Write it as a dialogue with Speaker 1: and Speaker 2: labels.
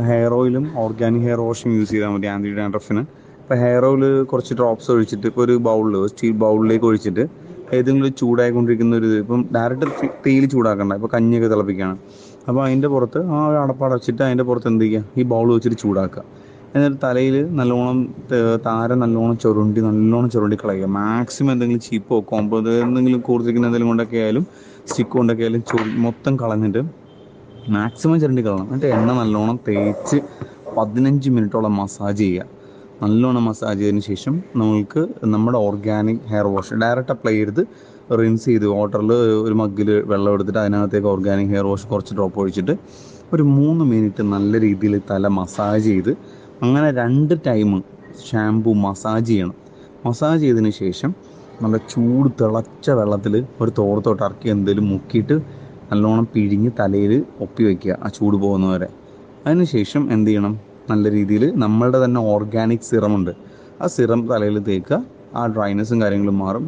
Speaker 1: Hair ഓയിലും organic hair വാഷും use ചെയ്താൽ മതി ആൻറ്റി ഡാൻഡ്രഫിന്. ഇപ്പോൾ ഹെയർ ഓയിൽ കുറച്ച് ഡ്രോപ്സ് ഒഴിച്ചിട്ട് ഇപ്പോൾ ഒരു സ്റ്റീൽ ബൗളിലേക്ക് ഒഴിച്ചിട്ട് ഏതെങ്കിലും ചൂടായിക്കൊണ്ടിരിക്കുന്ന ഒരു ഇപ്പം ഡയറക്റ്റ് തീയിൽ ചൂടാക്കണ്ട. ഇപ്പോൾ കഞ്ഞിയൊക്കെ തിളപ്പിക്കുകയാണ്, അപ്പോൾ അതിൻ്റെ പുറത്ത് ആ ഒരു അടപ്പടച്ചിട്ട് അതിൻ്റെ പുറത്ത് എന്ത് ചെയ്യുക, ഈ ബൗൾ വെച്ചിട്ട് ചൂടാക്കുക. എന്നിട്ട് തലയിൽ നല്ലോണം താരം നല്ലോണം ചുരുണ്ടി കളയുക. മാക്സിമം എന്തെങ്കിലും ചീപ്പോ കോമ്പോ എന്തെങ്കിലും കൂർത്തിരിക്കുന്ന എന്തെങ്കിലും കൊണ്ടൊക്കെ ആയാലും സ്റ്റിക്ക് കൊണ്ടൊക്കെ ആയാലും മൊത്തം കളഞ്ഞിട്ട് മാക്സിമം ചിരണ്ടി കളയണം. എന്നിട്ട് എണ്ണ നല്ലോണം തേച്ച് 15 മിനിറ്റോളം മസാജ് ചെയ്യുക. നല്ലോണം മസാജ് ചെയ്തതിന് ശേഷം നമുക്ക് നമ്മുടെ organic hair wash direct apply ചെയ്ത് റിൻസ് ചെയ്ത് വാട്ടറിൽ ഒരു മഗ്ഗിൽ വെള്ളം എടുത്തിട്ട് അതിനകത്തേക്ക് ഓർഗാനിക് ഹെയർ വാഷ് കുറച്ച് ഡ്രോപ്പ് ഒഴിച്ചിട്ട് ഒരു 3 മിനിറ്റ് നല്ല രീതിയിൽ തല മസാജ് ചെയ്ത് അങ്ങനെ 2 ടൈം ഷാമ്പു മസാജ് ചെയ്യണം. മസാജ് ചെയ്തതിന് ശേഷം നല്ല ചൂട് തിളച്ച വെള്ളത്തിൽ ഒരു തോർത്തോട്ട് ഇറക്കി എന്തെങ്കിലും മുക്കിയിട്ട് നല്ലോണം പിഴിഞ്ഞ് തലയിൽ ഒപ്പി വയ്ക്കുക ആ ചൂട് പോകുന്നവരെ. അതിന് ശേഷം എന്ത് ചെയ്യണം, നല്ല രീതിയിൽ നമ്മളുടെ തന്നെ ഓർഗാനിക് സിറമുണ്ട്, ആ സിറം തലയിൽ തേക്കുക. ആ ഡ്രൈനെസ്സും കാര്യങ്ങളും മാറും.